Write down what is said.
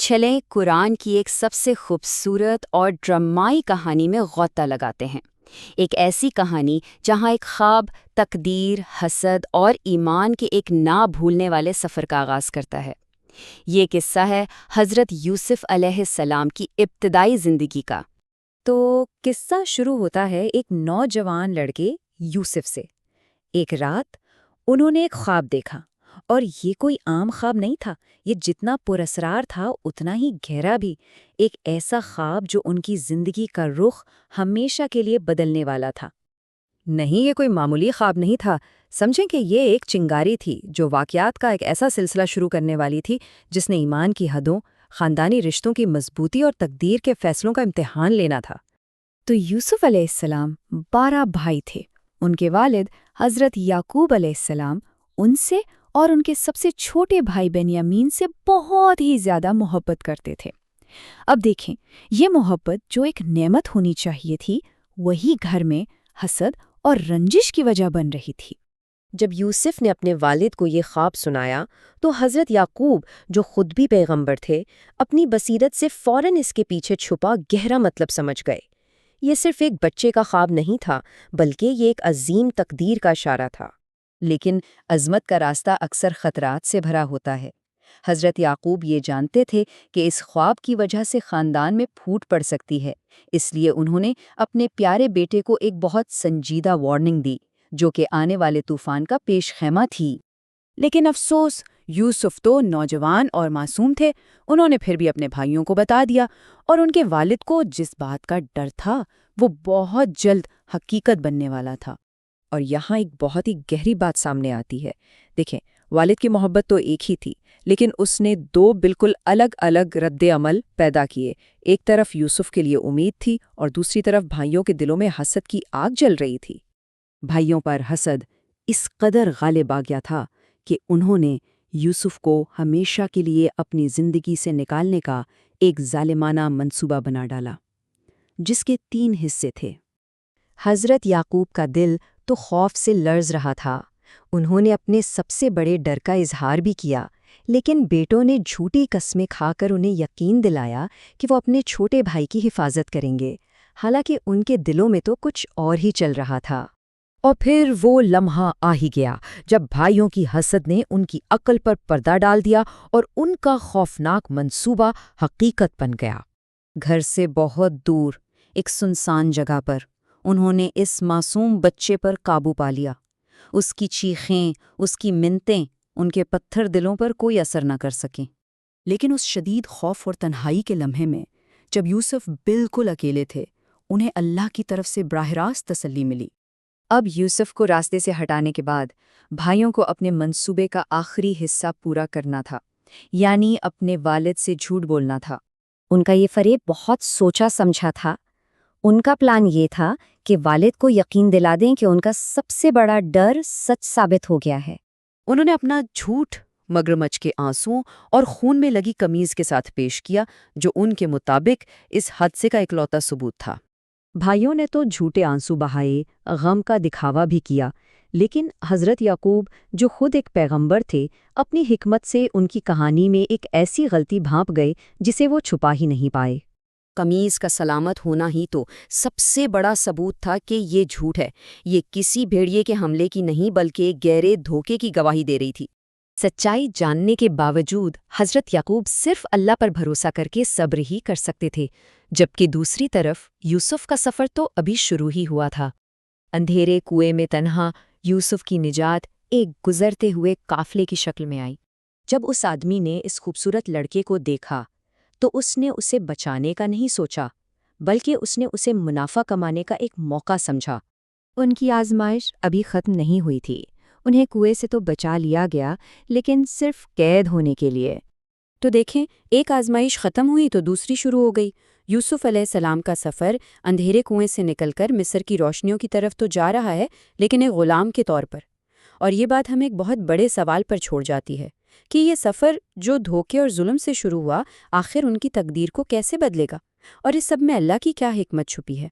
چلیں قرآن کی ایک سب سے خوبصورت اور ڈرامائی کہانی میں غوطہ لگاتے ہیں۔ ایک ایسی کہانی جہاں ایک خواب تقدیر، حسد اور ایمان کے ایک نہ بھولنے والے سفر کا آغاز کرتا ہے۔ یہ قصہ ہے حضرت یوسف علیہ السلام کی ابتدائی زندگی کا۔ تو قصہ شروع ہوتا ہے ایک نوجوان لڑکے یوسف سے۔ ایک رات انہوں نے ایک خواب دیکھا، اور یہ کوئی عام خواب نہیں تھا، یہ جتنا پراسرار تھا اتنا ہی گہرا بھی۔ ایک ایسا خواب جو ان کی زندگی کا رخ ہمیشہ کے لیے بدلنے والا تھا۔ نہیں، یہ کوئی معمولی خواب نہیں تھا۔ سمجھیں کہ یہ ایک چنگاری تھی جو واقعات کا ایک ایسا سلسلہ شروع کرنے والی تھی جس نے ایمان کی حدوں، خاندانی رشتوں کی مضبوطی اور تقدیر کے فیصلوں کا امتحان لینا تھا۔ تو یوسف علیہ السلام 12 بھائی تھے۔ ان کے والد حضرت یعقوب علیہ السلام ان سے اور ان کے سب سے چھوٹے بھائی بنیامین سے بہت ہی زیادہ محبت کرتے تھے۔ اب دیکھیں، یہ محبت جو ایک نعمت ہونی چاہیے تھی، وہی گھر میں حسد اور رنجش کی وجہ بن رہی تھی۔ جب یوسف نے اپنے والد کو یہ خواب سنایا تو حضرت یعقوب، جو خود بھی پیغمبر تھے، اپنی بصیرت سے فوراً اس کے پیچھے چھپا گہرا مطلب سمجھ گئے۔ یہ صرف ایک بچے کا خواب نہیں تھا، بلکہ یہ ایک عظیم تقدیر کا اشارہ تھا۔ لیکن عظمت کا راستہ اکثر خطرات سے بھرا ہوتا ہے۔ حضرت یعقوب یہ جانتے تھے کہ اس خواب کی وجہ سے خاندان میں پھوٹ پڑ سکتی ہے، اس لیے انہوں نے اپنے پیارے بیٹے کو ایک بہت سنجیدہ وارننگ دی، جو کہ آنے والے طوفان کا پیش خیمہ تھی۔ لیکن افسوس، یوسف تو نوجوان اور معصوم تھے۔ انہوں نے پھر بھی اپنے بھائیوں کو بتا دیا، اور ان کے والد کو جس بات کا ڈر تھا وہ بہت جلد حقیقت بننے والا تھا۔ اور یہاں ایک بہت ہی گہری بات سامنے آتی ہے۔ دیکھیں، والد کی محبت تو ایک ہی تھی، لیکن اس نے 2 بالکل الگ الگ رد عمل پیدا کیے۔ ایک طرف یوسف کے لیے امید تھی اور دوسری طرف بھائیوں کے دلوں میں حسد کی آگ جل رہی تھی۔ بھائیوں پر حسد اس قدر غالب آ گیا تھا کہ انہوں نے یوسف کو ہمیشہ کے لیے اپنی زندگی سے نکالنے کا ایک ظالمانہ منصوبہ بنا ڈالا، جس کے 3 حصے تھے۔ حضرت یعقوب کا دل تو خوف سے لرز رہا تھا۔ انہوں نے اپنے سب سے بڑے ڈر کا اظہار بھی کیا، لیکن بیٹوں نے جھوٹی قسمیں کھا کر انہیں یقین دلایا کہ وہ اپنے چھوٹے بھائی کی حفاظت کریں گے، حالانکہ ان کے دلوں میں تو کچھ اور ہی چل رہا تھا۔ اور پھر وہ لمحہ آ ہی گیا جب بھائیوں کی حسد نے ان کی عقل پر پردہ ڈال دیا اور ان کا خوفناک منصوبہ حقیقت بن گیا۔ گھر سے بہت دور ایک سنسان جگہ پر انہوں نے اس معصوم بچے پر قابو پا لیا۔ اس کی چیخیں، اس کی منتیں ان کے پتھر دلوں پر کوئی اثر نہ کر سکیں۔ لیکن اس شدید خوف اور تنہائی کے لمحے میں، جب یوسف بالکل اکیلے تھے، انہیں اللہ کی طرف سے براہ راست تسلی ملی۔ اب یوسف کو راستے سے ہٹانے کے بعد بھائیوں کو اپنے منصوبے کا آخری حصہ پورا کرنا تھا، یعنی اپنے والد سے جھوٹ بولنا تھا۔ ان کا یہ فریب بہت سوچا سمجھا تھا۔ ان کا پلان یہ تھا کہ والد کو یقین دلا دیں کہ ان کا سب سے بڑا ڈر سچ ثابت ہو گیا ہے۔ انہوں نے اپنا جھوٹ مگرمچھ کے آنسوؤں اور خون میں لگی قمیض کے ساتھ پیش کیا، جو ان کے مطابق اس حادثے کا اکلوتا ثبوت تھا۔ بھائیوں نے تو جھوٹے آنسو بہائے، غم کا دکھاوا بھی کیا، لیکن حضرت یعقوب، جو خود ایک پیغمبر تھے، اپنی حکمت سے ان کی کہانی میں ایک ایسی غلطی بھانپ گئے جسے وہ چھپا ہی نہیں پائے۔ قمیض کا سلامت ہونا ہی تو سب سے بڑا ثبوت تھا کہ یہ جھوٹ ہے۔ یہ کسی بھیڑیے کے حملے کی نہیں بلکہ گہرے دھوکے کی گواہی دے رہی تھی۔ سچائی جاننے کے باوجود حضرت یعقوب صرف اللہ پر بھروسہ کر کے صبر ہی کر سکتے تھے، جبکہ دوسری طرف یوسف کا سفر تو ابھی شروع ہی ہوا تھا۔ اندھیرے کنویں میں تنہا یوسف کی نجات ایک گزرتے ہوئے قافلے کی شکل میں آئی۔ جب اس آدمی نے اس خوبصورت لڑکے کو دیکھا تو اس نے اسے بچانے کا نہیں سوچا، بلکہ اس نے اسے منافع کمانے کا ایک موقع سمجھا۔ ان کی آزمائش ابھی ختم نہیں ہوئی تھی۔ انہیں کنویں سے تو بچا لیا گیا، لیکن صرف قید ہونے کے لیے۔ تو دیکھیں، ایک آزمائش ختم ہوئی تو دوسری شروع ہو گئی۔ یوسف علیہ السلام کا سفر اندھیرے کنویں سے نکل کر مصر کی روشنیوں کی طرف تو جا رہا ہے، لیکن ایک غلام کے طور پر۔ اور یہ بات ہمیں ایک بہت بڑے سوال پر چھوڑ جاتی ہے کہ یہ سفر جو دھوکے اور ظلم سے شروع ہوا، آخر ان کی تقدیر کو کیسے بدلے گا، اور اس سب میں اللہ کی کیا حکمت چھپی ہے۔